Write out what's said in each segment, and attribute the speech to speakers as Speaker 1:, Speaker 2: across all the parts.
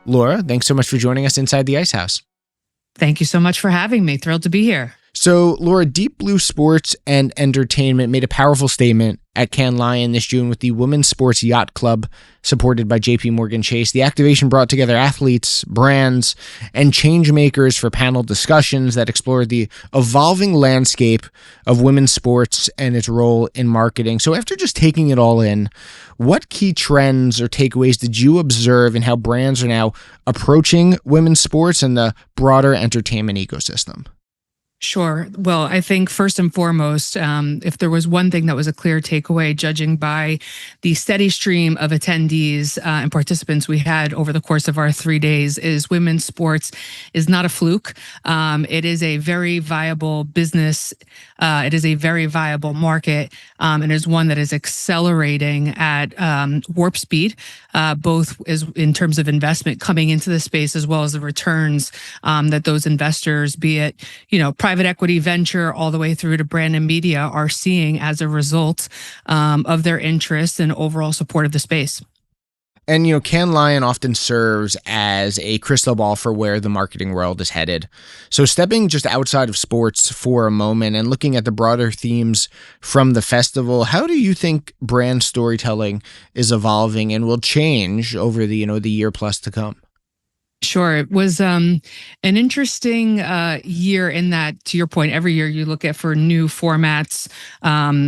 Speaker 1: Laura, thanks so much for joining us inside the Ice House.
Speaker 2: Thank you so much for having me. Thrilled to be here.
Speaker 1: So, Laura, Deep Blue Sports and Entertainment made a powerful statement at Cannes Lion this June with the Women's Sports Yacht Club, supported by JP Morgan Chase. The activation brought together athletes, brands, and change makers for panel discussions that explored the evolving landscape of women's sports and its role in marketing. So after just taking it all in, what key trends or takeaways did you observe in how brands are now approaching women's sports and the broader entertainment ecosystem?
Speaker 2: Sure. Well, I think first and foremost, if there was one thing that was a clear takeaway, judging by the steady stream of attendees and participants we had over the course of our 3 days, is women's sports is not a fluke. It is a very viable business. It is a very viable market, and is one that is accelerating at warp speed, both as in terms of investment coming into the space as well as the returns that those investors, be it private equity, venture, all the way through to brand and media, are seeing as a result of their interest and overall support of the space.
Speaker 1: And, Cannes Lion often serves as a crystal ball for where the marketing world is headed. So stepping just outside of sports for a moment and looking at the broader themes from the festival, how do you think brand storytelling is evolving and will change over the year plus to come?
Speaker 2: Sure. It was an interesting year in that, to your point, every year you look at for new formats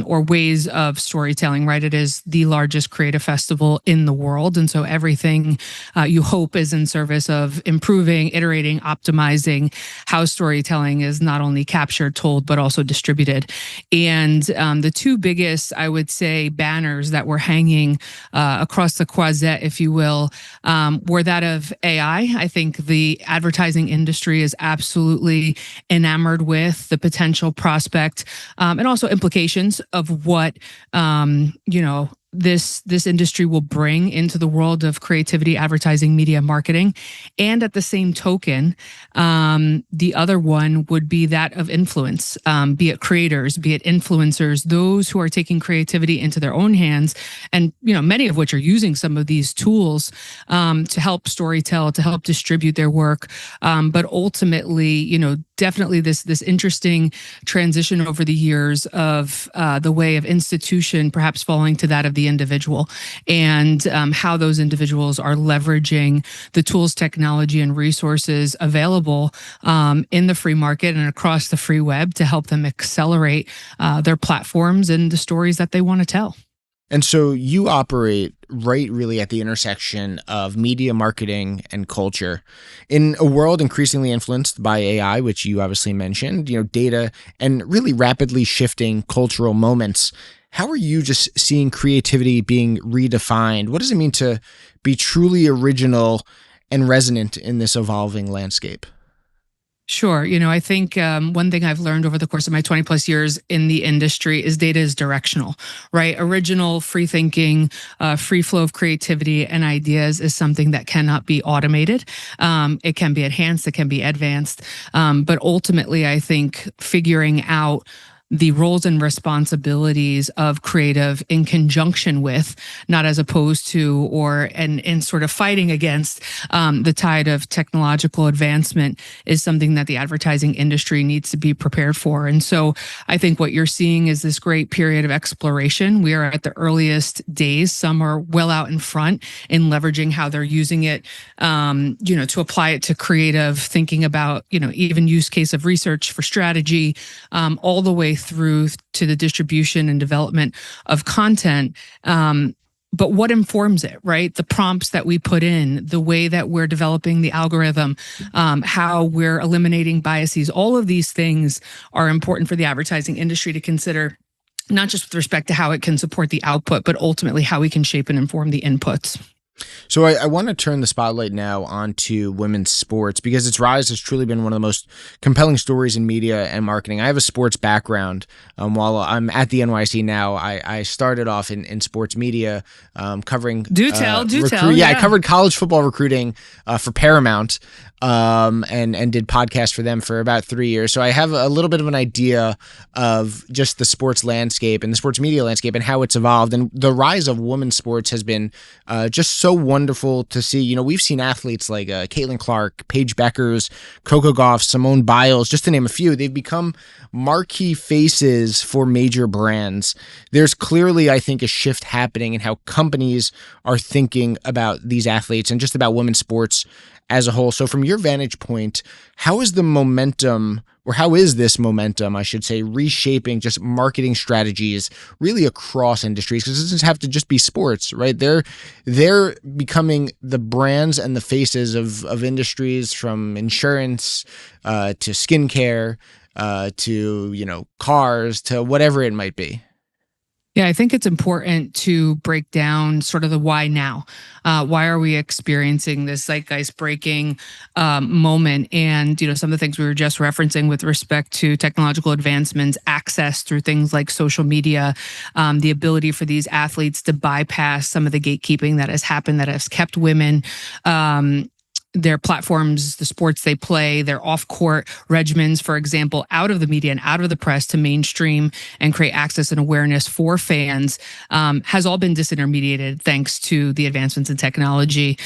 Speaker 2: or ways of storytelling, right? It is the largest creative festival in the world. And so everything you hope is in service of improving, iterating, optimizing how storytelling is not only captured, told, but also distributed. And the two biggest, I would say, banners that were hanging across the croisette, if you will, were that of AI. I think the advertising industry is absolutely enamored with the potential prospect and also implications of what, this industry will bring into the world of creativity, advertising, media, marketing. And at the same token, the other one would be that of influence, be it creators, be it influencers, those who are taking creativity into their own hands, and many of which are using some of these tools to help storytell, to help distribute their work. But ultimately, definitely this interesting transition over the years of the way of institution perhaps falling to that of the individual, and how those individuals are leveraging the tools, technology, and resources available in the free market and across the free web to help them accelerate their platforms and the stories that they want to tell.
Speaker 1: And so you operate right really at the intersection of media, marketing, and culture. In a world increasingly influenced by AI, which you obviously mentioned, data, and really rapidly shifting cultural moments, how are you just seeing creativity being redefined? What does it mean to be truly original and resonant in this evolving landscape?
Speaker 2: Sure. I think one thing I've learned over the course of my 20 plus years in the industry is data is directional, right? Original, free thinking, free flow of creativity and ideas is something that cannot be automated. It can be enhanced, it can be advanced. But ultimately, I think figuring out the roles and responsibilities of creative in conjunction with, not as opposed to, or and sort of fighting against the tide of technological advancement is something that the advertising industry needs to be prepared for. And so I think what you're seeing is this great period of exploration. We are at the earliest days. Some are well out in front in leveraging how they're using it, to apply it to creative, thinking about, even use case of research for strategy, all the way through to the distribution and development of content. But what informs it, right? The prompts that we put in, the way that we're developing the algorithm, how we're eliminating biases, all of these things are important for the advertising industry to consider, not just with respect to how it can support the output, but ultimately how we can shape and inform the inputs.
Speaker 1: So I want to turn the spotlight now onto women's sports, because its rise has truly been one of the most compelling stories in media and marketing. I have a sports background. While I'm at the NYC now, I started off in sports media, covering
Speaker 2: do tell.
Speaker 1: Yeah, I covered college football recruiting for Paramount, and did podcasts for them for about 3 years. So I have a little bit of an idea of just the sports landscape and the sports media landscape and how it's evolved. And the rise of women's sports has been just so so wonderful to see. We've seen athletes like Caitlin Clark, Paige Beckers, Coco Gauff, Simone Biles, just to name a few. They've become marquee faces for major brands. There's clearly, I think, a shift happening in how companies are thinking about these athletes and just about women's sports as a whole. So from your vantage point, how is the momentum, or how is this momentum, I should say, reshaping just marketing strategies really across industries? Because it doesn't have to just be sports, right? They're becoming the brands and the faces of industries, from insurance to skincare to cars, to whatever it might be.
Speaker 2: Yeah, I think it's important to break down sort of the why now. Why are we experiencing this zeitgeist breaking moment? And, some of the things we were just referencing with respect to technological advancements, access through things like social media, the ability for these athletes to bypass some of the gatekeeping that has happened, that has kept women their platforms, the sports they play, their off-court regimens, for example, out of the media and out of the press to mainstream and create access and awareness for fans, has all been disintermediated thanks to the advancements in technology,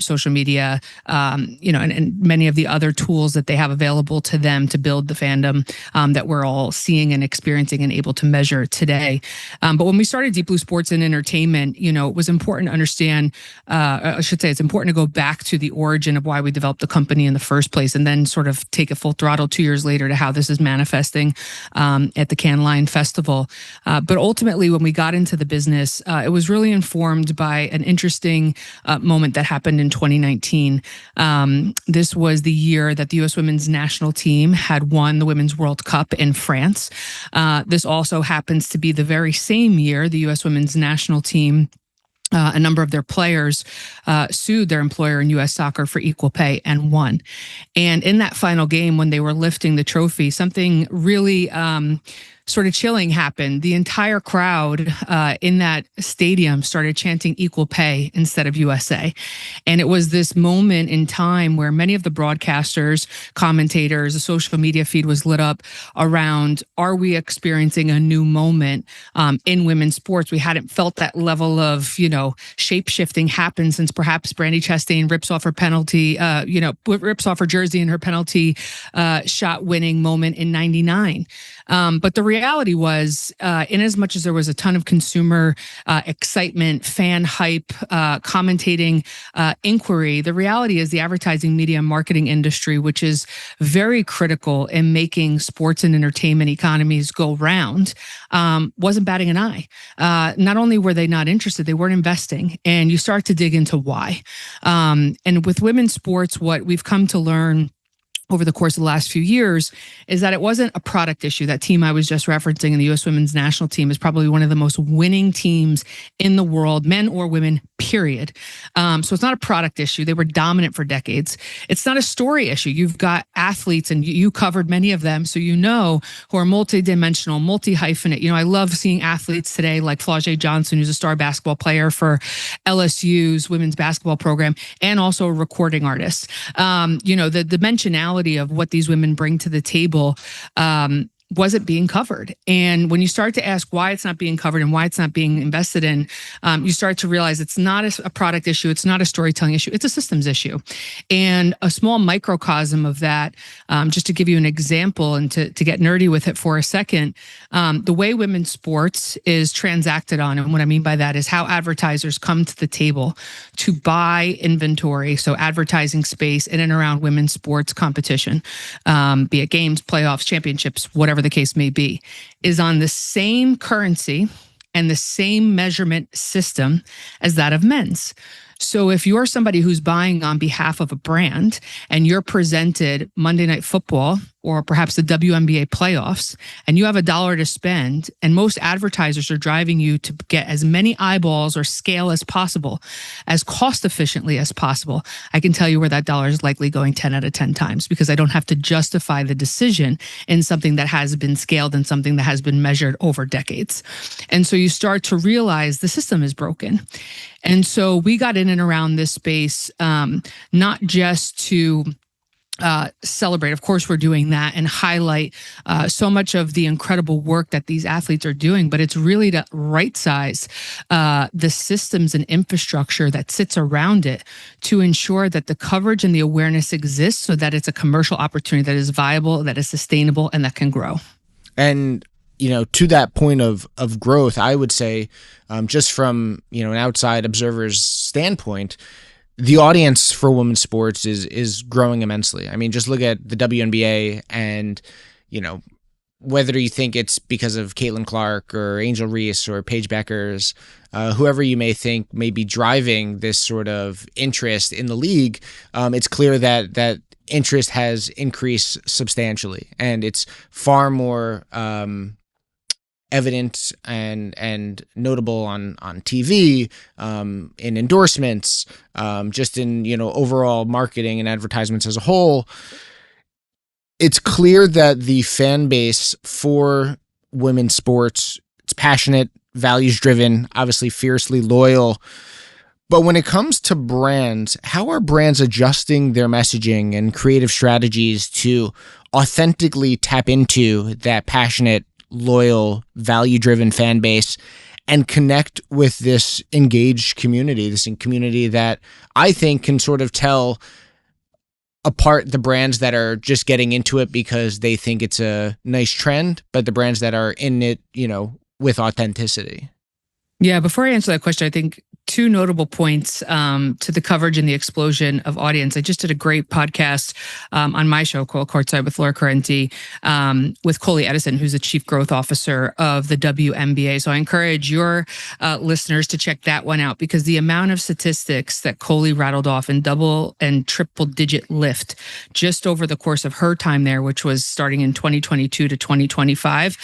Speaker 2: social media, and many of the other tools that they have available to them to build the fandom that we're all seeing and experiencing and able to measure today. But when we started Deep Blue Sports and Entertainment, it was important to understand, I should say, it's important to go back to the origin of why we developed the company in the first place, and then sort of take it full throttle 2 years later to how this is manifesting at the Cannes Lion Festival. But ultimately, when we got into the business, it was really informed by an interesting moment that happened in 2019. This was the year that the U.S. women's national team had won the Women's World Cup in France. This also happens to be the very same year the U.S. women's national team, a number of their players sued their employer in U.S. soccer for equal pay and won. And in that final game, when they were lifting the trophy, something really sort of chilling happened. The entire crowd in that stadium started chanting equal pay instead of USA. And it was this moment in time where many of the broadcasters, commentators, the social media feed was lit up around, are we experiencing a new moment in women's sports? We hadn't felt that level of, shape-shifting happen since perhaps Brandi Chastain rips off her penalty, rips off her jersey in her penalty shot winning moment in '99. But the reality was, in as much as there was a ton of consumer excitement, fan hype, commentating inquiry, the reality is the advertising, media, and marketing industry, which is very critical in making sports and entertainment economies go round, wasn't batting an eye. Not only were they not interested, they weren't investing. And you start to dig into why. And with women's sports, what we've come to learn over the course of the last few years is that it wasn't a product issue. That team I was just referencing in the U.S. women's national team is probably one of the most winning teams in the world, men or women, period. So it's not a product issue. They were dominant for decades. It's not a story issue. You've got athletes, and you covered many of them, so who are multidimensional, multi-hyphenate. I love seeing athletes today like Flau'jae Johnson, who's a star basketball player for LSU's women's basketball program, and also a recording artist. The dimensionality of what these women bring to the table wasn't being covered. And when you start to ask why it's not being covered and why it's not being invested in, you start to realize it's not a product issue. It's not a storytelling issue. It's a systems issue. And a small microcosm of that, just to give you an example and to get nerdy with it for a second, the way women's sports is transacted on, and what I mean by that is how advertisers come to the table to buy inventory, so advertising space in and around women's sports competition, be it games, playoffs, championships, whatever the case may be, is on the same currency and the same measurement system as that of men's. So if you're somebody who's buying on behalf of a brand and you're presented Monday Night Football or perhaps the WNBA playoffs, and you have $1 to spend, and most advertisers are driving you to get as many eyeballs or scale as possible, as cost efficiently as possible, I can tell you where that dollar is likely going 10 out of 10 times, because I don't have to justify the decision in something that has been scaled and something that has been measured over decades. And so you start to realize the system is broken. And so we got in and around this space, not just to celebrate. Of course, we're doing that and highlight so much of the incredible work that these athletes are doing, but it's really to right size the systems and infrastructure that sits around it to ensure that the coverage and the awareness exists so that it's a commercial opportunity that is viable, that is sustainable, and that can grow.
Speaker 1: And to that point of growth, I would say, just from an outside observer's standpoint, the audience for women's sports is growing immensely. I mean, just look at the WNBA, and whether you think it's because of Caitlin Clark or Angel Reese or Paige Beckers, whoever you may think may be driving this sort of interest in the league, it's clear that interest has increased substantially, and it's far more evident and notable on TV, in endorsements, just in overall marketing and advertisements as a whole. It's clear that the fan base for women's sports, it's passionate, values driven, obviously fiercely loyal. But when it comes to brands, how are brands adjusting their messaging and creative strategies to authentically tap into that passionate, loyal, value-driven fan base and connect with this engaged community, this community that I think can sort of tell apart the brands that are just getting into it because they think it's a nice trend, but the brands that are in it, with authenticity?
Speaker 2: Yeah, before I answer that question, I think two notable points to the coverage and the explosion of audience. I just did a great podcast on my show called Courtside with Laura Correnti with Coley Edison, who's the Chief Growth Officer of the WNBA. So I encourage your listeners to check that one out, because the amount of statistics that Coley rattled off in double and triple digit lift just over the course of her time there, which was starting in 2022 to 2025,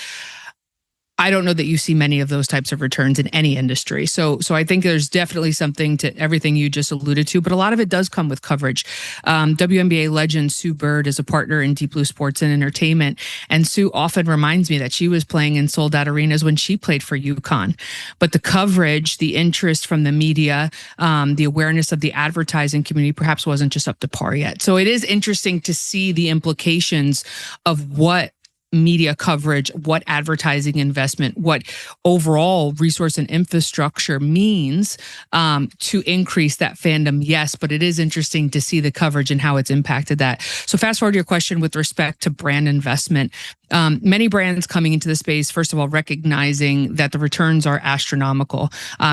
Speaker 2: I don't know that you see many of those types of returns in any industry. So I think there's definitely something to everything you just alluded to, but a lot of it does come with coverage. WNBA legend Sue Bird is a partner in Deep Blue Sports and Entertainment, and Sue often reminds me that she was playing in sold out arenas when she played for UConn. But the coverage, the interest from the media, the awareness of the advertising community perhaps wasn't just up to par yet. So it is interesting to see the implications of what media coverage, what advertising investment, what overall resource and infrastructure means to increase that fandom. Yes, but it is interesting to see the coverage and how it's impacted that. So fast forward to your question with respect to brand investment. Many brands coming into the space, first of all, recognizing that the returns are astronomical.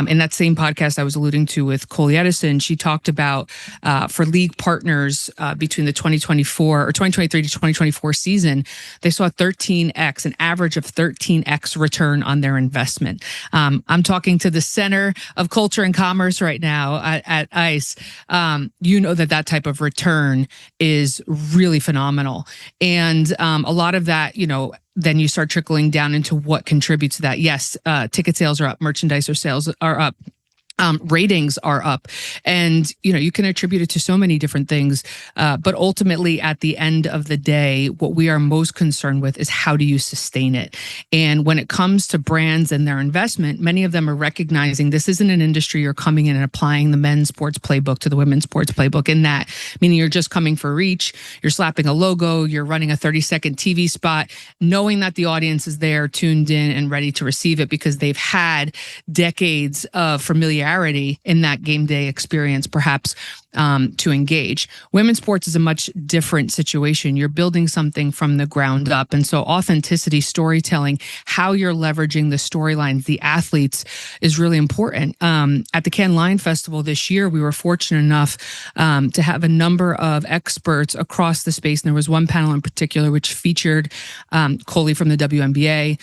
Speaker 2: In that same podcast I was alluding to with Coley Edison, she talked about for league partners between the 2024 or 2023 to 2024 season, they saw 13x, an average of 13x return on their investment. I'm talking to the center of culture and commerce right now at ICE. That type of return is really phenomenal. And a lot of that, then you start trickling down into what contributes to that. Yes, ticket sales are up, merchandise sales are up. Ratings are up, and you can attribute it to so many different things, but ultimately at the end of the day, what we are most concerned with is how do you sustain it. And when it comes to brands and their investment, many of them are recognizing this isn't an industry you're coming in and applying the men's sports playbook to the women's sports playbook, in that meaning you're just coming for reach, you're slapping a logo, you're running a 30-second TV spot, knowing that the audience is there, tuned in and ready to receive it because they've had decades of familiarity in that game day experience, perhaps to engage. Women's sports is a much different situation. You're building something from the ground up. And so authenticity, storytelling, how you're leveraging the storylines, the athletes is really important. At the Cannes Lion Festival this year, we were fortunate enough to have a number of experts across the space. And there was one panel in particular which featured Coley from the WNBA,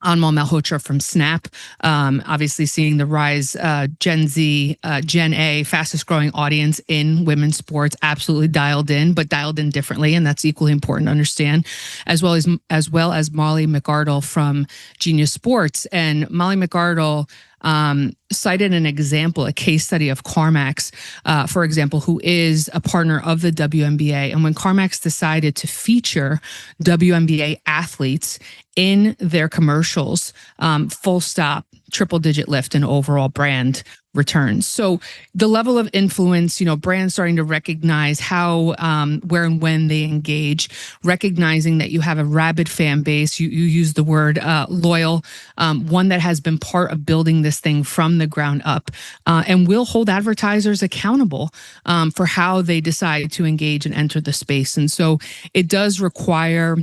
Speaker 2: Anmol Malhotra from Snap, obviously seeing the rise, Gen Z, Gen A, fastest growing audience in women's sports, absolutely dialed in, but dialed in differently. And that's equally important to understand, as well as Molly McArdle from Genius Sports. And Molly McArdle cited an example, a case study of CarMax, for example, who is a partner of the WNBA. And when CarMax decided to feature WNBA athletes in their commercials, full stop, triple digit lift in overall brand returns. So the level of influence, brands starting to recognize how, where and when they engage, recognizing that you have a rabid fan base. You use the word loyal, one that has been part of building this thing from the ground up, and will hold advertisers accountable for how they decide to engage and enter the space. And so it does require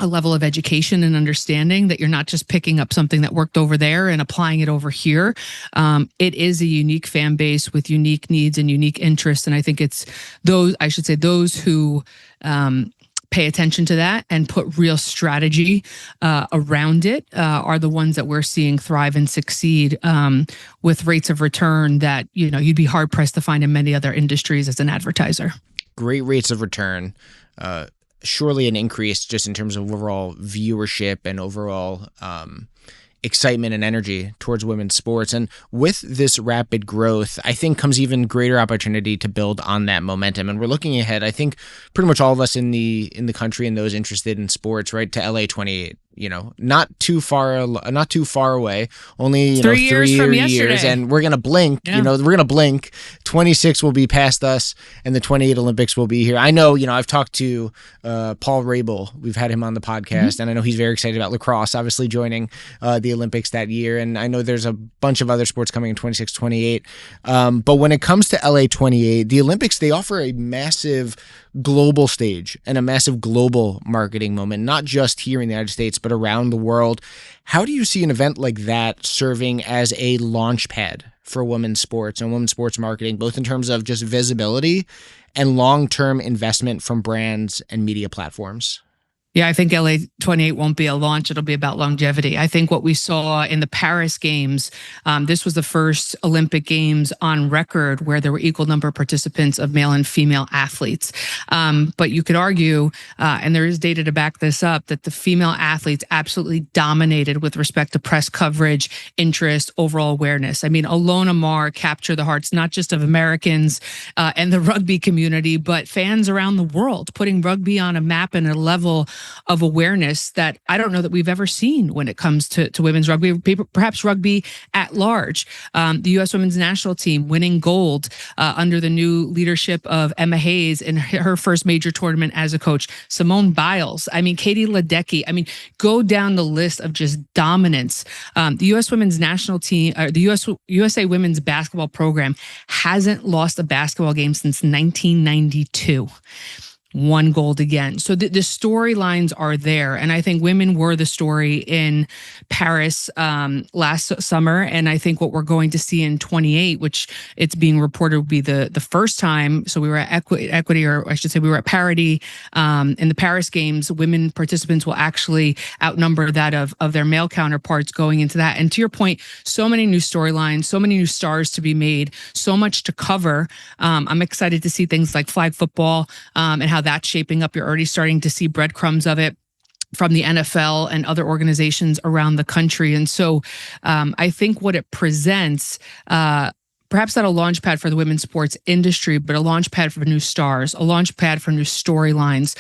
Speaker 2: a level of education and understanding that you're not just picking up something that worked over there and applying it over here. It is a unique fan base with unique needs and unique interests. And I think it's those who pay attention to that and put real strategy around it are the ones that we're seeing thrive and succeed with rates of return that, you'd be hard pressed to find in many other industries as an advertiser.
Speaker 1: Great rates of return. Surely an increase just in terms of overall viewership and overall excitement and energy towards women's sports. And with this rapid growth, I think comes even greater opportunity to build on that momentum. And we're looking ahead, I think pretty much all of us in the country and those interested in sports, right, to LA 28. Not too far away, only
Speaker 2: 3 years from
Speaker 1: years,
Speaker 2: yesterday.
Speaker 1: and we're going to blink,
Speaker 2: Yeah.
Speaker 1: we're going to blink. 26 will be past us and the 28 Olympics will be here. I know, I've talked to Paul Rabel. We've had him on the podcast, and I know he's very excited about lacrosse, obviously joining the Olympics that year. And I know there's a bunch of other sports coming in 26, 28. But when it comes to LA 28, the Olympics, they offer a massive global stage and a massive global marketing moment, not just here in the United States, but around the world. How do you see an event like that serving as a launch pad for women's sports and women's sports marketing, both in terms of just visibility and long-term investment from brands and media platforms?
Speaker 2: Yeah, I think LA 28 won't be a launch. It'll be about longevity. I think what we saw in the Paris Games, this was the first Olympic Games on record where there were equal number of participants of male and female athletes. But you could argue, and there is data to back this up, that the female athletes absolutely dominated with respect to press coverage, interest, overall awareness. I mean, Alona Mar captured the hearts not just of Americans and the rugby community, but fans around the world, putting rugby on a map and a level of awareness that I don't know that we've ever seen when it comes to women's rugby, perhaps rugby at large. The U.S. women's national team winning gold under the new leadership of Emma Hayes in her first major tournament as a coach. Simone Biles. I mean, Katie Ledecky. I mean, go down the list of just dominance. The U.S. women's national team, the USA women's basketball program hasn't lost a basketball game since 1992. Won gold again. So the storylines are there. And I think women were the story in Paris last summer. And I think what we're going to see in 28, which it's being reported will be the first time. So we were at equity, or I should say we were at parity in the Paris Games. Women participants will actually outnumber that of their male counterparts going into that. And to your point, so many new storylines, so many new stars to be made, so much to cover. I'm excited to see things like flag football and how that's shaping up. You're already starting to see breadcrumbs of it from the NFL and other organizations around the country. And so I think what it presents, perhaps not a launch pad for the women's sports industry, but a launch pad for new stars, a launch pad for new storylines,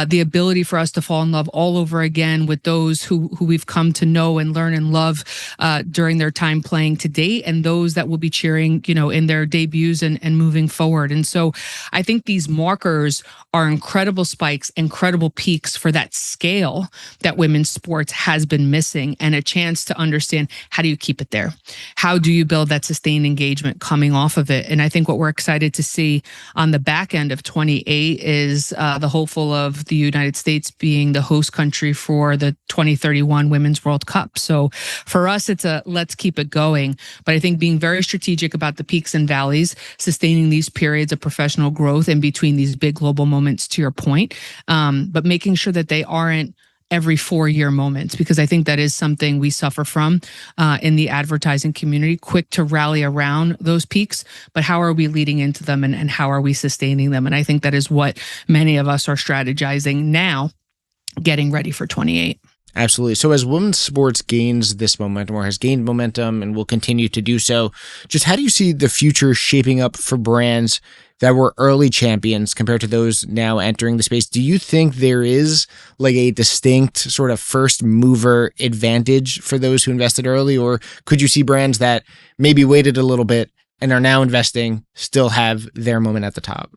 Speaker 2: the ability for us to fall in love all over again with those who we've come to know and learn and love during their time playing to date, and those that will be cheering, in their debuts and moving forward. And so I think these markers are incredible spikes, incredible peaks for that scale that women's sports has been missing, and a chance to understand, how do you keep it there? How do you build that sustained engagement coming off of it? And I think what we're excited to see on the back end of 28 is the hopeful of the United States being the host country for the 2031 Women's World Cup. So for us, it's a let's keep it going. But I think being very strategic about the peaks and valleys, sustaining these periods of professional growth in between these big global moments, to your point, but making sure that they aren't every 4-year moments, because I think that is something we suffer from in the advertising community, quick to rally around those peaks, but how are we leading into them, and how are we sustaining them? And I think that is what many of us are strategizing now, getting ready for 28.
Speaker 1: Absolutely. So as women's sports gains this momentum, or has gained momentum and will continue to do so, just how do you see the future shaping up for brands that were early champions compared to those now entering the space? Do you think there is like a distinct sort of first mover advantage for those who invested early, or could you see brands that maybe waited a little bit and are now investing still have their moment at the top?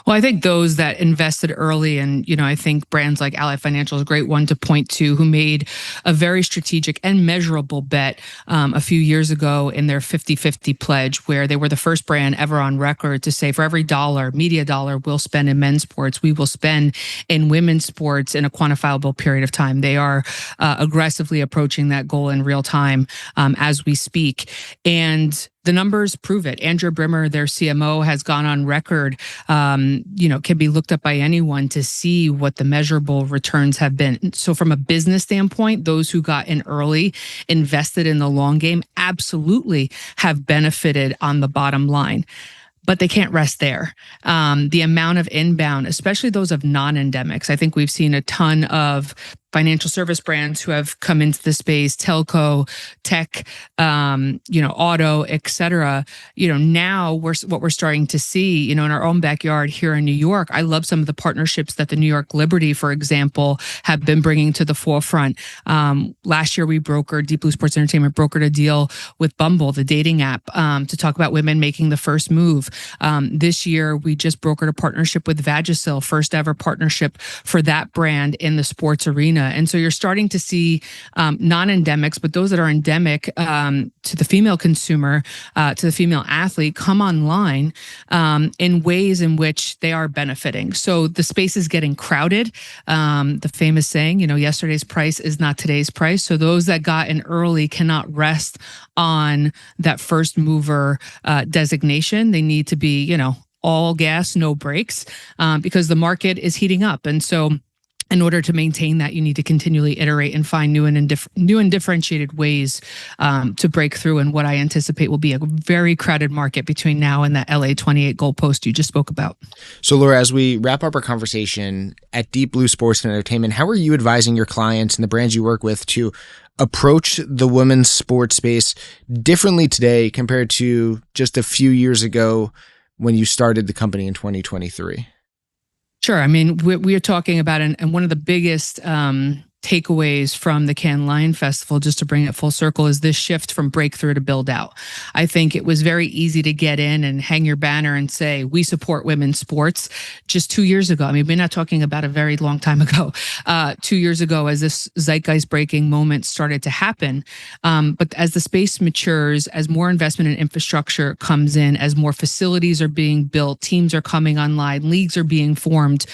Speaker 2: Well, I think those that invested early, and I think brands like Ally Financial is a great one to point to, who made a very strategic and measurable bet a few years ago in their 50-50 pledge, where they were the first brand ever on record to say, for every media dollar we'll spend in men's sports, we will spend in women's sports in a quantifiable period of time. They are aggressively approaching that goal in real time as we speak. And the numbers prove it. Andrea Brimmer, their CMO, has gone on record, can be looked up by anyone to see what the measurable returns have been. So from a business standpoint, those who got in early, invested in the long game, absolutely have benefited on the bottom line. But they can't rest there. The amount of inbound, especially those of non-endemics, I think we've seen a ton of financial service brands who have come into the space, telco, tech, auto, et cetera. Now what we're starting to see, in our own backyard here in New York, I love some of the partnerships that the New York Liberty, for example, have been bringing to the forefront. Last year, Deep Blue Sports Entertainment brokered a deal with Bumble, the dating app, to talk about women making the first move. This year, we just brokered a partnership with Vagisil, first ever partnership for that brand in the sports arena. And so you're starting to see non-endemics, but those that are endemic to the female consumer, to the female athlete, come online in ways in which they are benefiting. So the space is getting crowded. The famous saying, yesterday's price is not today's price. So those that got in early cannot rest on that first mover designation. They need to be, all gas, no brakes, because the market is heating up. And so in order to maintain that, you need to continually iterate and find new and differentiated ways to break through in what I anticipate will be a very crowded market between now and that LA 28 goalpost you just spoke about.
Speaker 1: So Laura, as we wrap up our conversation at Deep Blue Sports and Entertainment, how are you advising your clients and the brands you work with to approach the women's sports space differently today compared to just a few years ago when you started the company in 2023?
Speaker 2: Sure. I mean, we are talking about, and one of the biggest takeaways from the Cannes Lion Festival, just to bring it full circle, is this shift from breakthrough to build out. I think it was very easy to get in and hang your banner and say, we support women's sports just 2 years ago. I mean, we're not talking about a very long time ago, 2 years ago, as this zeitgeist breaking moment started to happen. But as the space matures, as more investment in infrastructure comes in, as more facilities are being built, teams are coming online, leagues are being formed,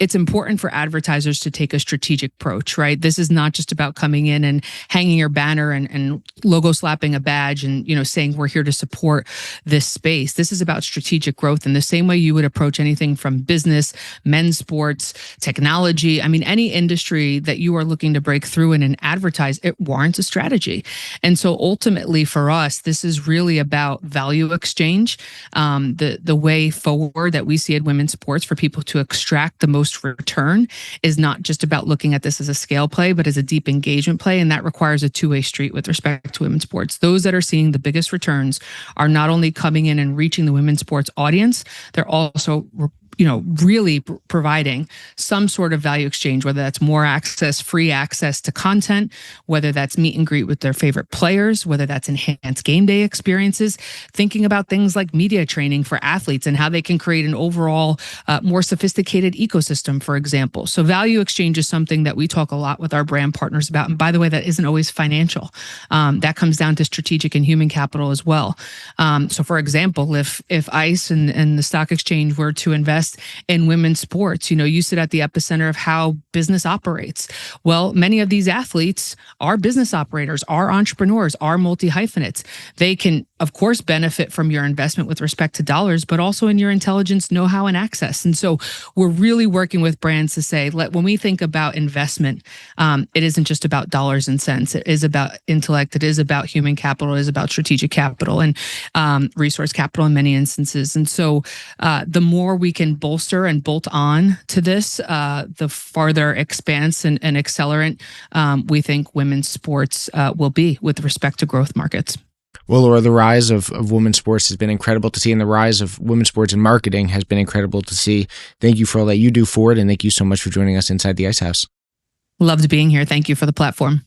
Speaker 2: it's important for advertisers to take a strategic approach. Right? This is not just about coming in and hanging your banner and logo slapping a badge and, saying we're here to support this space. This is about strategic growth in the same way you would approach anything from business, men's sports, technology. I mean, any industry that you are looking to break through in and advertise, it warrants a strategy. And so ultimately for us, this is really about value exchange. The way forward that we see at women's sports for people to extract the most return is not just about looking at this as a scale play, but as a deep engagement play. And that requires a two-way street with respect to women's sports. Those that are seeing the biggest returns are not only coming in and reaching the women's sports audience, they're also really providing some sort of value exchange, whether that's more access, free access to content, whether that's meet and greet with their favorite players, whether that's enhanced game day experiences, thinking about things like media training for athletes and how they can create an overall more sophisticated ecosystem, for example. So value exchange is something that we talk a lot with our brand partners about. And by the way, that isn't always financial. That comes down to strategic and human capital as well. So for example, if ICE and the stock exchange were to invest in women's sports, you sit at the epicenter of how business operates. Well, many of these athletes are business operators, are entrepreneurs, are multi-hyphenates. They can, of course, benefit from your investment with respect to dollars, but also in your intelligence, know-how, and access. And so we're really working with brands to say, when we think about investment, it isn't just about dollars and cents. It is about intellect. It is about human capital. It is about strategic capital and resource capital in many instances. And so the more we can bolster and bolt on to this, the farther expanse and accelerant we think women's sports will be with respect to growth markets.
Speaker 1: Well, Laura, the rise of women's sports has been incredible to see, and the rise of women's sports and marketing has been incredible to see. Thank you for all that you do for it, and thank you so much for joining us inside the Ice House.
Speaker 2: Loved being here. Thank you for the platform.